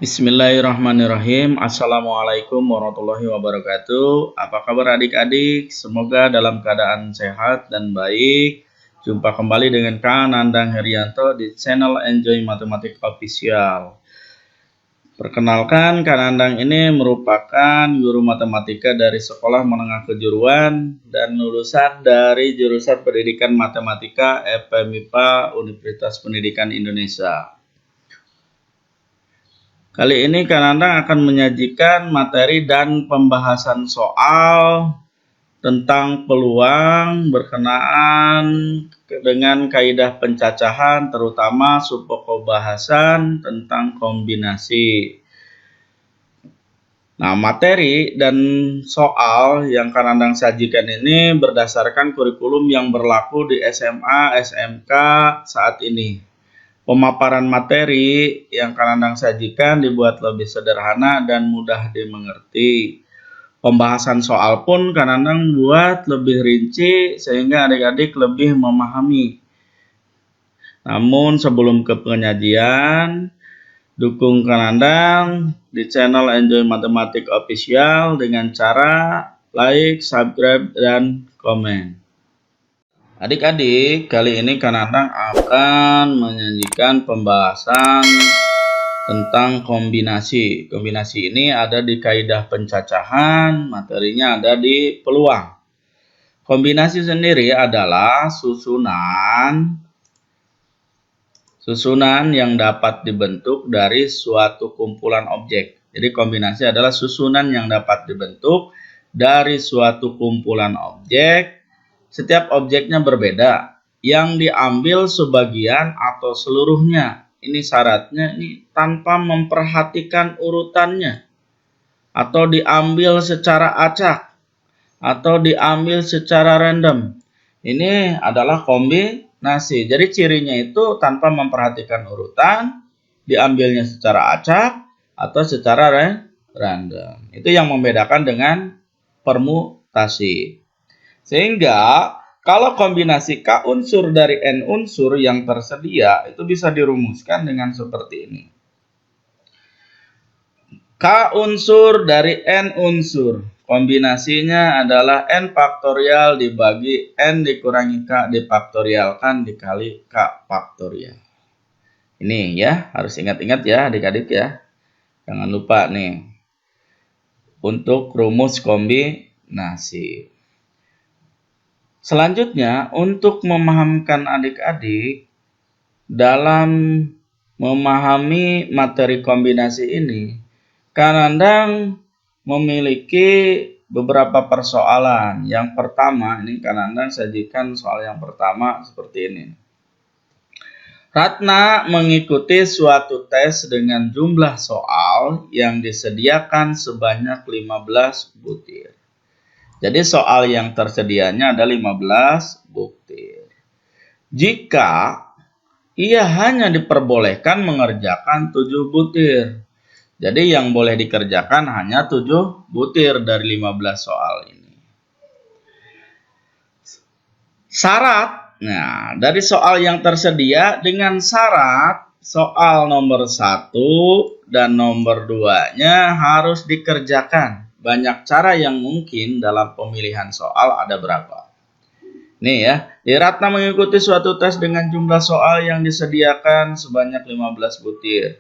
Bismillahirrahmanirrahim. Assalamualaikum warahmatullahi wabarakatuh. Apa kabar adik-adik? Semoga dalam keadaan sehat dan baik. Jumpa kembali dengan Kak Nandang Herianto di channel Enjoy Matematik Official. Perkenalkan, Kak Nandang ini merupakan guru matematika dari Sekolah Menengah Kejuruan dan lulusan dari jurusan Pendidikan Matematika FPMIPA Universitas Pendidikan Indonesia. Kali ini Kak Nandang akan menyajikan materi dan pembahasan soal tentang peluang berkenaan dengan kaidah pencacahan, terutama subpokok bahasan tentang kombinasi. Nah, materi dan soal yang Kak Nandang sajikan ini berdasarkan kurikulum yang berlaku di SMA, SMK saat ini. Pemaparan materi yang Kak Nandang sajikan dibuat lebih sederhana dan mudah dimengerti. Pembahasan soal pun Kak Nandang buat lebih rinci sehingga adik-adik lebih memahami. Namun sebelum ke penyajian, dukung Kak Nandang di channel Enjoy Matematik Official dengan cara like, subscribe, dan komen. Adik-adik, kali ini Kak Nandang akan menyajikan pembahasan tentang kombinasi. Kombinasi ini ada di kaidah pencacahan, materinya ada di peluang. Kombinasi sendiri adalah susunan yang dapat dibentuk dari suatu kumpulan objek. Jadi kombinasi adalah susunan yang dapat dibentuk dari suatu kumpulan objek. Setiap objeknya berbeda, yang diambil sebagian atau seluruhnya. Ini syaratnya ini tanpa memperhatikan urutannya, atau diambil secara acak, atau diambil secara random. Ini adalah kombinasi. Jadi cirinya itu tanpa memperhatikan urutan, diambilnya secara acak, atau secara random. Itu yang membedakan dengan permutasi. Sehingga kalau kombinasi K unsur dari N unsur yang tersedia itu bisa dirumuskan dengan seperti ini. K unsur dari N unsur. Kombinasinya adalah N faktorial dibagi N dikurangi K difaktorialkan dikali K faktorial. Ini ya, harus ingat-ingat ya adik-adik ya. Jangan lupa nih. Untuk rumus kombinasi. Selanjutnya, untuk memahamkan adik-adik dalam memahami materi kombinasi ini, Kak Nandang memiliki beberapa persoalan. Yang pertama, ini Kak Nandang sajikan soal yang pertama seperti ini. Ratna mengikuti suatu tes dengan jumlah soal yang disediakan sebanyak 15 butir. Jadi soal yang tersedianya ada 15 butir. Jika ia hanya diperbolehkan mengerjakan 7 butir. Jadi yang boleh dikerjakan hanya 7 butir dari 15 soal ini. Syarat, nah dari soal yang tersedia dengan syarat soal nomor 1 dan nomor 2-nya harus dikerjakan. Banyak cara yang mungkin dalam pemilihan soal ada berapa. Nih ya, Ratna mengikuti suatu tes dengan jumlah soal yang disediakan sebanyak 15 butir.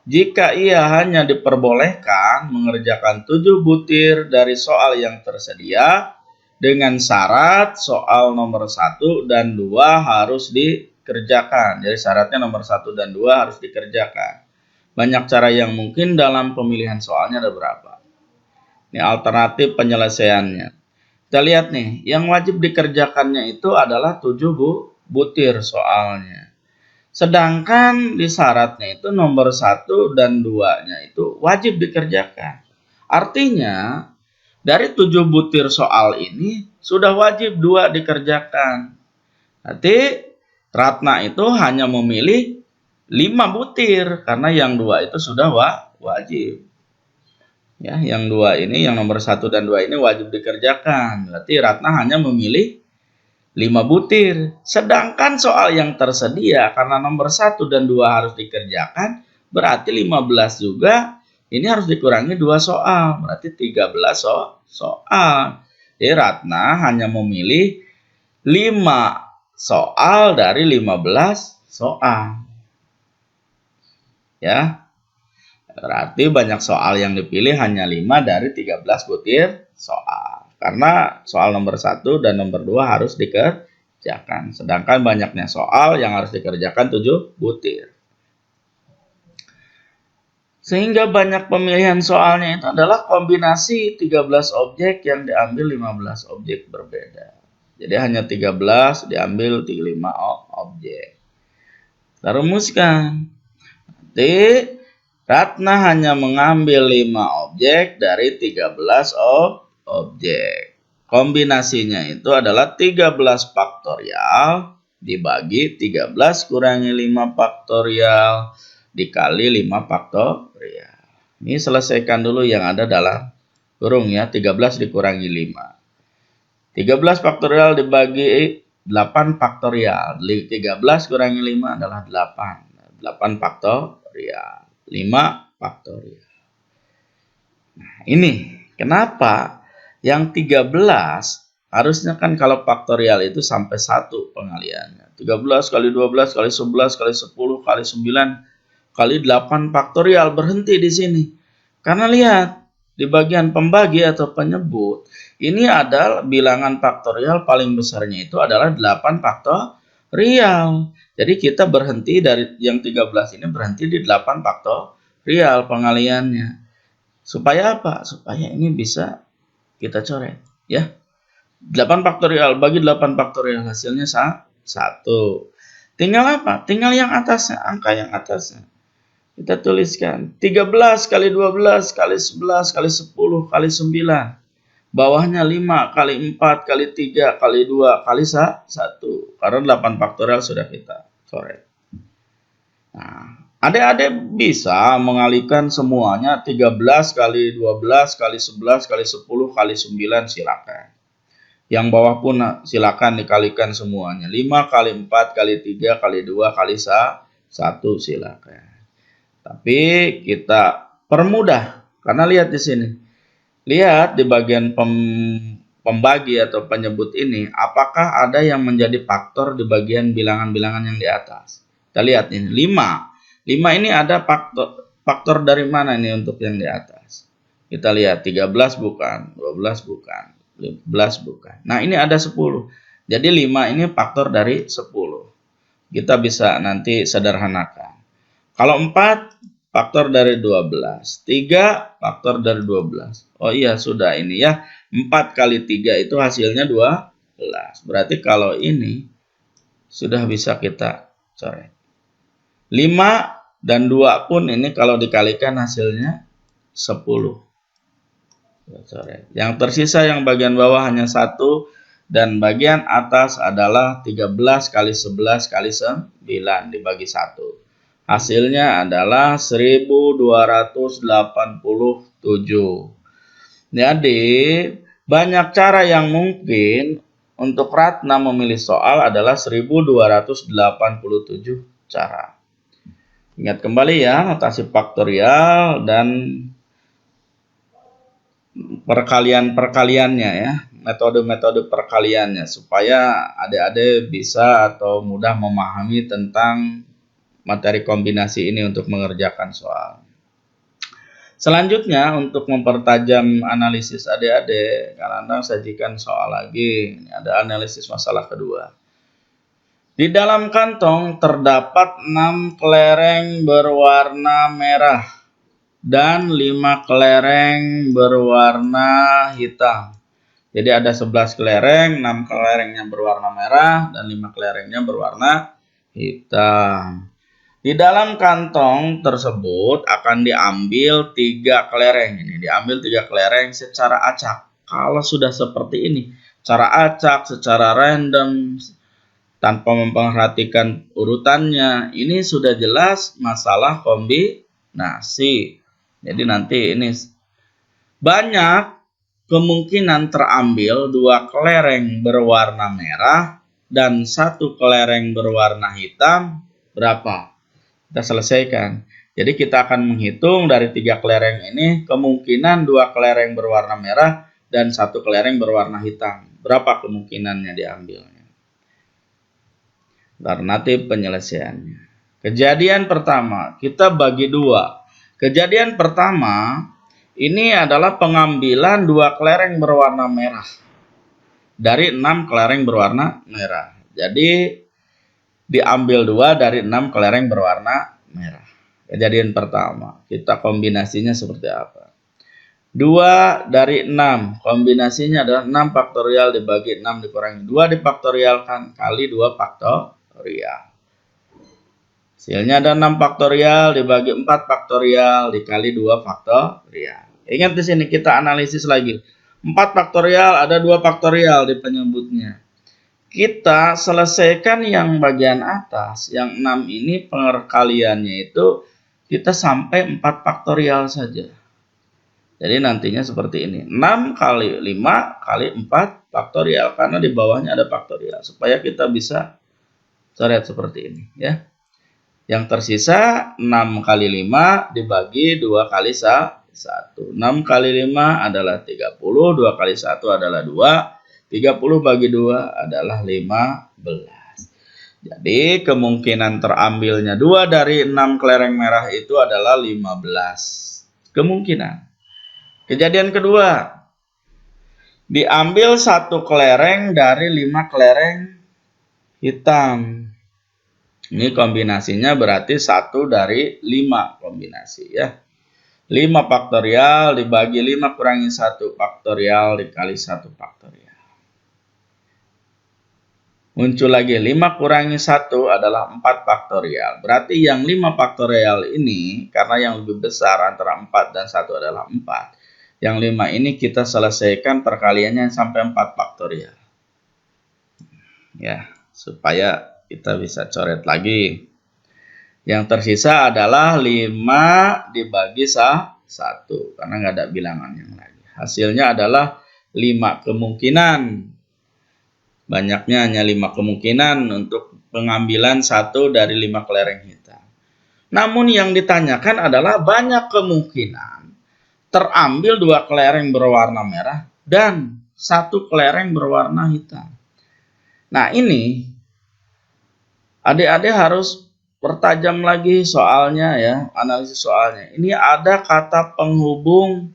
Jika ia hanya diperbolehkan mengerjakan 7 butir dari soal yang tersedia, dengan syarat soal nomor 1 dan 2 harus dikerjakan. Jadi syaratnya nomor 1 dan 2 harus dikerjakan. Banyak cara yang mungkin dalam pemilihan soalnya ada berapa. Ini alternatif penyelesaiannya. Kita lihat nih, yang wajib dikerjakannya itu adalah 7 butir soalnya. Sedangkan di syaratnya itu nomor 1 dan 2-nya itu wajib dikerjakan. Artinya, dari 7 butir soal ini sudah wajib 2 dikerjakan. Nanti Ratna itu hanya memilih 5 butir karena yang 2 itu sudah wajib. Ya, yang 2 ini, yang nomor 1 dan 2 ini wajib dikerjakan. Berarti Ratna hanya memilih 5 butir. Sedangkan soal yang tersedia karena nomor 1 dan 2 harus dikerjakan, Berarti 15 juga ini harus dikurangi 2 soal. Berarti 13 soal. Jadi Ratna hanya memilih 5 soal dari 15 soal. Ya. Berarti banyak soal yang dipilih hanya 5 dari 13 butir soal. Karena soal nomor 1 dan nomor 2 harus dikerjakan. Sedangkan banyaknya soal yang harus dikerjakan 7 butir. Sehingga banyak pemilihan soalnya itu adalah kombinasi 13 objek yang diambil 15 objek berbeda. Jadi hanya 13 diambil 35 objek. Kita rumuskan. Nanti Ratna hanya mengambil 5 objek dari 13 objek. Kombinasinya itu adalah 13 faktorial dibagi 13 kurangi 5 faktorial dikali 5 faktorial. Ini selesaikan dulu yang ada dalam kurung ya, 13 dikurangi 5. 13 faktorial dibagi 8 faktorial. 13 kurangi 5 adalah 8. 8 faktorial. 5 faktorial. Nah, ini kenapa yang 13 harusnya kan kalau faktorial itu sampai 1 pengaliannya. 13 kali 12 kali 11 kali 10 kali 9 kali 8 faktorial, berhenti di sini. Karena lihat, di bagian pembagi atau penyebut, ini adalah bilangan faktorial paling besarnya itu adalah 8 faktorial. Jadi kita berhenti dari yang 13 ini berhenti di 8 faktorial pengaliannya. Supaya apa? Supaya ini bisa kita coret. Ya. 8 faktorial bagi 8 faktorial hasilnya 1. Tinggal apa? Tinggal yang atasnya, angka yang atasnya. Kita tuliskan 13 kali 12 kali 11 kali 10 kali 9. Bawahnya 5 kali 4 kali 3 kali 2 kali 1. Karena 8 faktorial sudah kita coret. Nah, adik-adik bisa mengalihkan semuanya 13 kali 12 kali 11 kali 10 kali 9 silakan. Yang bawah pun silakan dikalikan semuanya. 5 kali 4 kali 3 kali 2 kali 1 silakan. Tapi kita permudah karena lihat di sini. Lihat di bagian pembagi atau penyebut ini, apakah ada yang menjadi faktor di bagian bilangan-bilangan yang di atas. Kita lihat ini 5. 5 ini ada faktor dari mana ini untuk yang di atas. Kita lihat 13 bukan, 12 bukan, 15 bukan. Nah, ini ada 10. Jadi 5 ini faktor dari 10. Kita bisa nanti sederhanakan. Kalau 4, faktor dari 12. 3, faktor dari 12. Oh iya, sudah ini ya. 4 kali 3 itu hasilnya 12. Berarti kalau ini sudah bisa kita coret. 5 dan 2 pun ini kalau dikalikan hasilnya 10. Coret. Yang tersisa yang bagian bawah hanya 1. Dan bagian atas adalah 13 kali 11 kali 9 dibagi 1. Hasilnya adalah 1287. Jadi, banyak cara yang mungkin untuk Ratna memilih soal adalah 1287 cara. Ingat kembali ya, notasi faktorial dan perkalian-perkaliannya ya, metode-metode perkaliannya supaya adik-adik bisa atau mudah memahami tentang materi kombinasi ini untuk mengerjakan soal. Selanjutnya untuk mempertajam analisis adik-adik, Kak sajikan soal lagi. Ini ada analisis masalah kedua. Di dalam kantong terdapat 6 kelereng berwarna merah dan 5 kelereng berwarna hitam. Jadi ada 11 kelereng, 6 kelerengnya berwarna merah dan 5 kelerengnya berwarna hitam. Di dalam kantong tersebut akan diambil 3 kelereng. Ini diambil 3 kelereng secara acak. Kalau sudah seperti ini, secara acak, secara random, tanpa memperhatikan urutannya, ini sudah jelas masalah kombinasi. Jadi nanti ini banyak kemungkinan terambil 2 kelereng berwarna merah dan 1 kelereng berwarna hitam. Berapa? Kita selesaikan. Jadi kita akan menghitung dari 3 kelereng ini kemungkinan 2 kelereng berwarna merah dan 1 kelereng berwarna hitam. Berapa kemungkinannya diambilnya? Alternatif penyelesaiannya. Kejadian pertama, kita bagi 2. Kejadian pertama, ini adalah pengambilan 2 kelereng berwarna merah dari 6 kelereng berwarna merah. Jadi diambil 2 dari 6 kelereng berwarna merah. Kejadian pertama, kita kombinasinya seperti apa? 2 dari 6, kombinasinya adalah 6 faktorial dibagi 6 dikurangi 2 difaktorialkan kali 2 faktorial. Hasilnya ada 6 faktorial dibagi 4 faktorial dikali 2 faktorial. Ingat di sini kita analisis lagi. 4 faktorial ada 2 faktorial di penyebutnya. Kita selesaikan yang bagian atas, yang 6 ini perkaliannya itu kita sampai 4 faktorial saja. Jadi nantinya seperti ini. 6 kali 5 kali 4 faktorial karena di bawahnya ada faktorial supaya kita bisa coret seperti ini ya. Yang tersisa 6 kali 5 dibagi 2 kali 1. 6 kali 5 adalah 30, 2 kali 1 adalah 2, 30 bagi 2 adalah 15. Jadi kemungkinan terambilnya 2 dari 6 kelereng merah itu adalah 15. Kemungkinan. Kejadian kedua, diambil 1 kelereng dari 5 kelereng hitam. Ini kombinasinya berarti 1 dari 5 kombinasi ya. 5 faktorial dibagi 5 kurangi 1 faktorial dikali 1 faktorial. Muncul lagi 5 kurangi 1 adalah 4 faktorial. Berarti yang 5 faktorial ini karena yang lebih besar antara 4 dan 1 adalah 4. Yang 5 ini kita selesaikan perkaliannya sampai 4 faktorial. Ya, supaya kita bisa coret lagi. Yang tersisa adalah 5 dibagi 1 karena nggak ada bilangan yang lagi. Hasilnya adalah 5 kemungkinan. Banyaknya hanya 5 kemungkinan untuk pengambilan 1 dari 5 kelereng hitam. Namun yang ditanyakan adalah banyak kemungkinan terambil 2 kelereng berwarna merah dan 1 kelereng berwarna hitam. Nah ini adik-adik harus pertajam lagi soalnya ya, analisis soalnya. Ini ada kata penghubung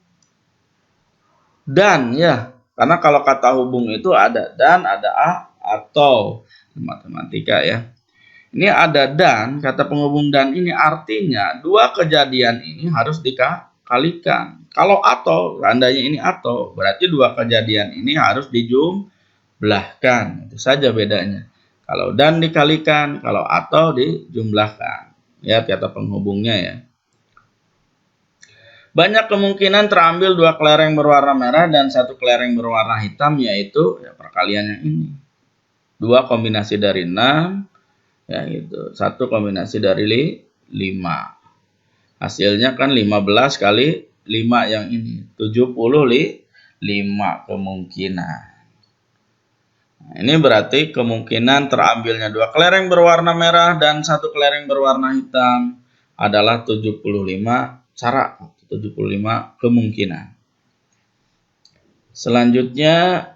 dan ya. Karena kalau kata hubung itu ada dan, ada atau matematika ya. Ini ada dan, kata penghubung dan ini artinya 2 kejadian ini harus dikalikan. Kalau atau, tandanya ini atau, berarti 2 kejadian ini harus dijumlahkan. Itu saja bedanya. Kalau dan dikalikan, kalau atau dijumlahkan. Ya, kata penghubungnya ya. Banyak kemungkinan terambil 2 kelereng berwarna merah dan 1 kelereng berwarna hitam, yaitu ya, perkalian yang ini. 2 kombinasi dari 6, ya gitu. 1 kombinasi dari 5. Hasilnya kan 15 kali 5 yang ini. 75 kemungkinan. Ini berarti kemungkinan terambilnya 2 kelereng berwarna merah dan 1 kelereng berwarna hitam adalah 75 cara, 75 kemungkinan. Selanjutnya,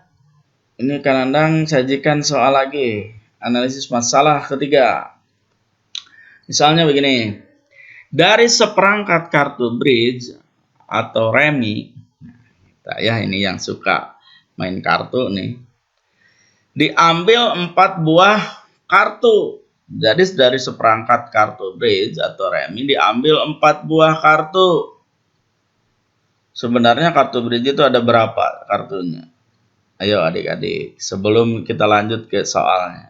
ini Kang Andang sajikan soal lagi, analisis masalah ketiga. Misalnya begini, dari seperangkat kartu bridge atau remi, ya ini yang suka main kartu nih, diambil 4 buah kartu. Jadi dari seperangkat kartu bridge atau remi diambil 4 buah kartu. Sebenarnya kartu bridge itu ada berapa kartunya? Ayo adik-adik, sebelum kita lanjut ke soalnya.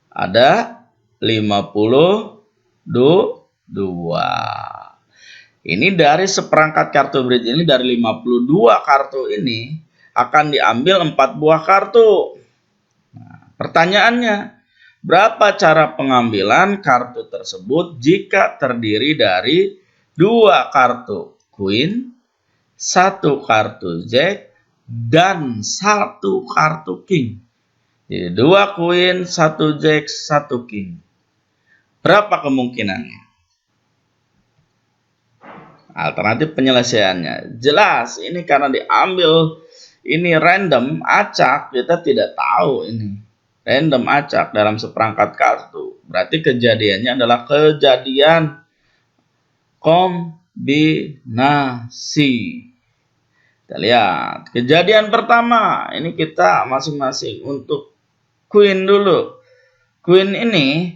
Ada 52. Ini dari seperangkat kartu bridge ini, dari 52 kartu ini akan diambil 4 buah kartu. Pertanyaannya, berapa cara pengambilan kartu tersebut jika terdiri dari 2 kartu queen, 1 kartu jack, dan 1 kartu king? Jadi 2 queen, 1 jack, 1 king. Berapa kemungkinannya? alternatif penyelesaiannya. Jelas ini karena diambil ini random acak, kita tidak tahu ini. Random acak dalam seperangkat kartu. Berarti kejadiannya adalah kejadian kombinasi. Kita lihat. Kejadian pertama. Ini kita masing-masing. Untuk Queen dulu. Queen ini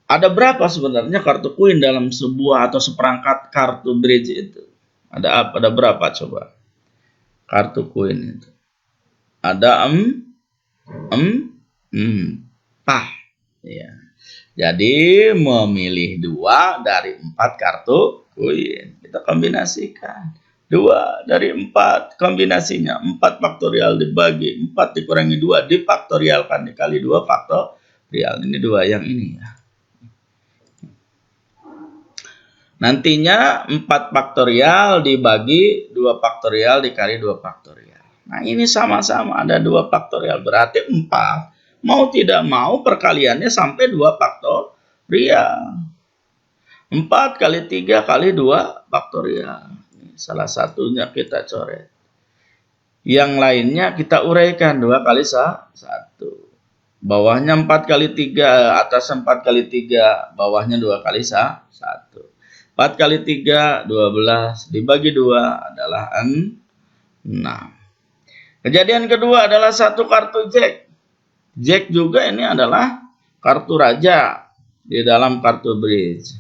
ada berapa sebenarnya kartu Queen dalam sebuah atau seperangkat kartu bridge itu? Ada apa? Ada berapa coba? Kartu Queen itu. Ada empat. Ya. Jadi memilih 2 dari 4 kartu Queen. Kita kombinasikan. 2 dari 4 kombinasinya. 4 faktorial dibagi 4 dikurangi 2 difaktorialkan dikali 2 faktorial. Ini 2 yang ini ya. Nantinya 4 faktorial dibagi 2 faktorial dikali 2 faktorial. Nah ini sama-sama ada 2 faktorial. Berarti 4. Mau tidak mau perkaliannya sampai 2 faktorial. 4 kali 3 kali 2 faktorial. Salah satunya kita coret. Yang lainnya kita uraikan 2 kali 1. Bawahnya 4 kali 3, atas 4 kali 3, bawahnya 2 kali 1. 4 kali 3, 12, dibagi 2 adalah 6. Kejadian kedua adalah 1 kartu Jack. Jack juga ini adalah kartu raja di dalam kartu bridge.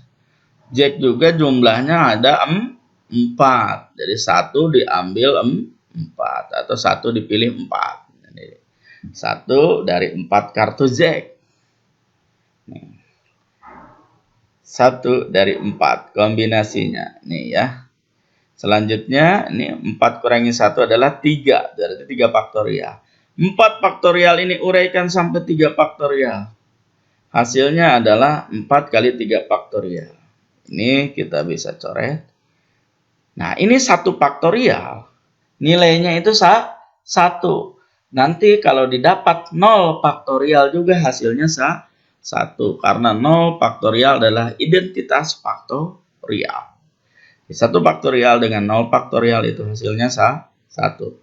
Jack juga jumlahnya ada 4. Jadi 1 diambil 4 atau 1 dipilih 4. Jadi 1 dari 4 kartu Jack. 1 dari 4 kombinasinya. Nih ya. Selanjutnya ini 4 kurangi 1 adalah 3. Berarti 3 faktorial. 4 faktorial ini uraikan sampai 3 faktorial. Hasilnya adalah 4 kali 3 faktorial. Ini kita bisa coret. Nah, ini 1 faktorial. Nilainya itu 1. Nanti kalau didapat 0 faktorial juga hasilnya 1. Karena 0 faktorial adalah identitas faktorial. 1 faktorial dengan 0 faktorial itu hasilnya 1.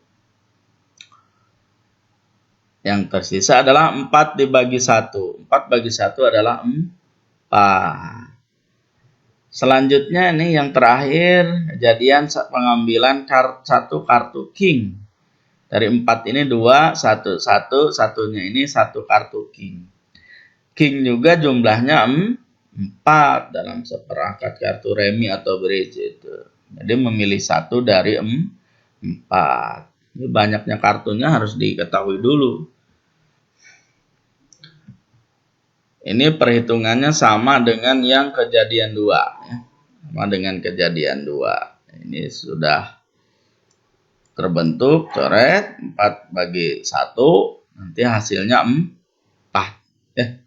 Yang tersisa adalah 4 dibagi 1. 4 bagi 1 adalah 4. Selanjutnya ini yang terakhir, kejadian pengambilan satu kartu king. Dari 4 ini 2, 1, 1, satunya ini 1 kartu king. King juga jumlahnya 4 dalam seperangkat kartu remi atau bridge itu. Jadi memilih 1 dari 4. Ini banyaknya kartunya harus diketahui dulu. Ini perhitungannya sama dengan yang kejadian 2. Ya. Sama dengan kejadian 2. Ini sudah terbentuk, coret, 4 bagi 1. Nanti hasilnya 4. Ya.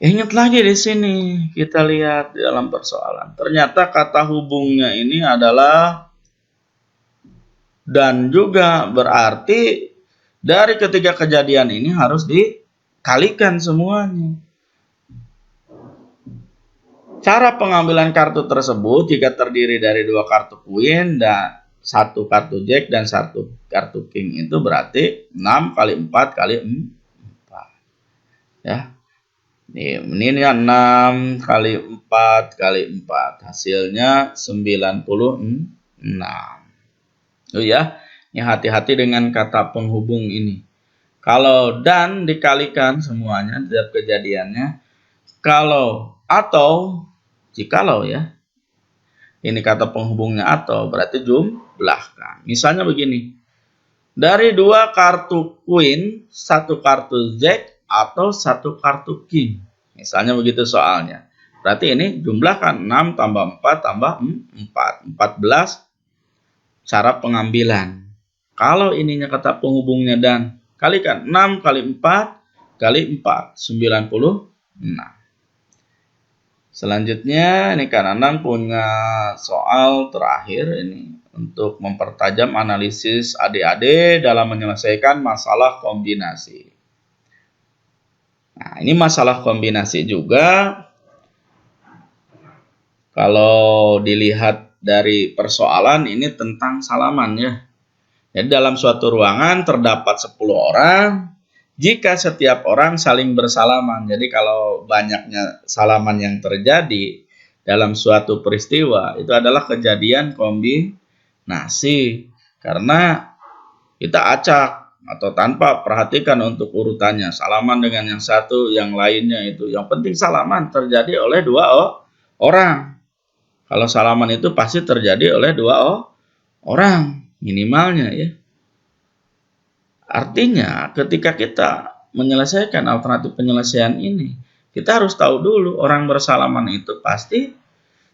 Ingat lagi di sini, kita lihat di dalam persoalan. Ternyata kata hubungnya ini adalah dan juga, berarti dari ketiga kejadian ini harus dikalikan semuanya. Cara pengambilan kartu tersebut jika terdiri dari 2 kartu Queen dan 1 kartu Jack dan 1 kartu King itu berarti 6 kali 4 kali 4. Ya. Ini 6 kali 4 kali 4. Hasilnya 96. Oh ya, ini hati-hati dengan kata penghubung ini. Kalau dan dikalikan semuanya setiap kejadiannya. Kalau atau jikalau ya. Ini kata penghubungnya atau berarti jumlahkan. Misalnya begini. Dari 2 kartu Queen, 1 kartu Jack atau 1 kartu King. Misalnya begitu soalnya. Berarti ini jumlahkan 6 tambah 4 tambah 4. 14 cara pengambilan. Kalau ininya kata penghubungnya dan kalikan 6 kali 4 kali 4. 96. Selanjutnya ini Kak Nanang punya soal terakhir ini untuk mempertajam analisis adik-adik dalam menyelesaikan masalah kombinasi. Nah, ini masalah kombinasi juga. Kalau dilihat dari persoalan ini tentang salaman ya. Jadi dalam suatu ruangan terdapat 10 orang, jika setiap orang saling bersalaman. Jadi kalau banyaknya salaman yang terjadi dalam suatu peristiwa, itu adalah kejadian kombinasi. Karena kita acak atau tanpa perhatikan untuk urutannya. Salaman dengan yang satu, yang lainnya itu. Yang penting salaman terjadi oleh dua orang. Kalau salaman itu pasti terjadi oleh dua orang minimalnya ya. Artinya ketika kita menyelesaikan alternatif penyelesaian ini, kita harus tahu dulu orang bersalaman itu pasti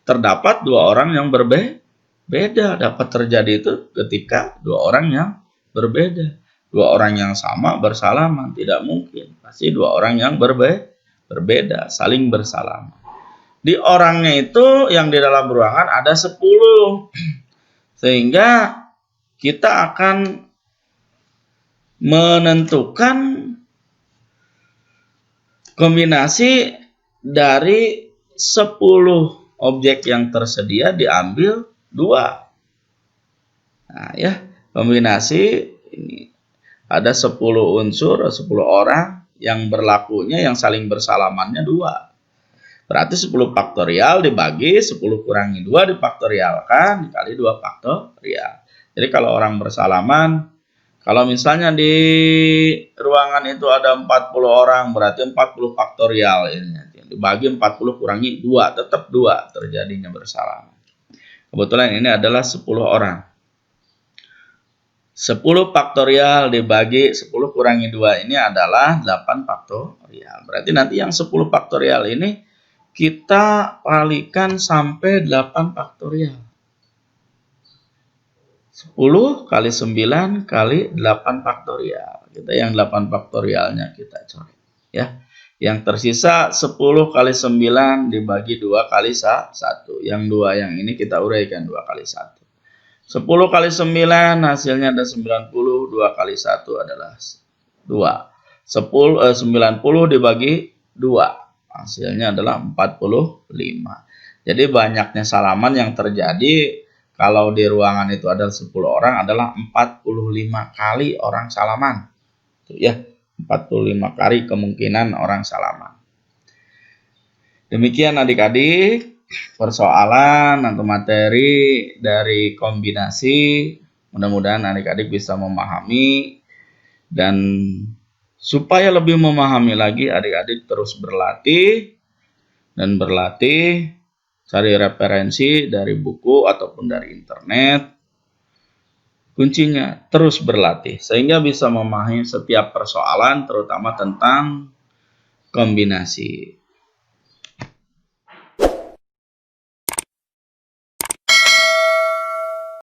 terdapat dua orang yang berbeda. Dapat terjadi itu ketika dua orang yang berbeda. Dua orang yang sama bersalaman, tidak mungkin. Pasti dua orang yang berbeda, saling bersalaman. Di orangnya itu yang di dalam ruangan ada 10. Sehingga kita akan menentukan kombinasi dari 10 objek yang tersedia diambil 2. Nah ya, kombinasi ini ada 10 unsur, 10 orang yang berlakunya yang saling bersalamannya 2. Berarti 10 faktorial dibagi 10 kurangi 2 difaktorialkan dikali 2 faktorial. Jadi kalau orang bersalaman, kalau misalnya di ruangan itu ada 40 orang, berarti 40 faktorial ini. Dibagi 40 kurangi 2, tetap 2 terjadinya bersalaman. Kebetulan ini adalah 10 orang. 10 faktorial dibagi 10 kurangi 2 ini adalah 8 faktorial. Berarti nanti yang 10 faktorial ini kita kalikan sampai 8 faktorial. 10 kali 9 kali 8 faktorial. Kita yang 8 faktorialnya kita coret. Ya. Yang tersisa 10 kali 9 dibagi 2 kali 1. Yang 2 yang ini kita uraikan 2 kali 1. 10 kali 9 hasilnya ada 90. 2 kali 1 adalah 2. 90 dibagi 2. Hasilnya adalah 45. Jadi banyaknya salaman yang terjadi kalau di ruangan itu ada 10 orang adalah 45 kali orang salaman. Tuh ya, 45 kali kemungkinan orang salaman. Demikian adik-adik persoalan atau materi dari kombinasi. Mudah-mudahan adik-adik bisa memahami, dan supaya lebih memahami lagi, adik-adik terus berlatih dan berlatih, cari referensi dari buku ataupun dari internet. Kuncinya terus berlatih sehingga bisa memahami setiap persoalan, terutama tentang kombinasi.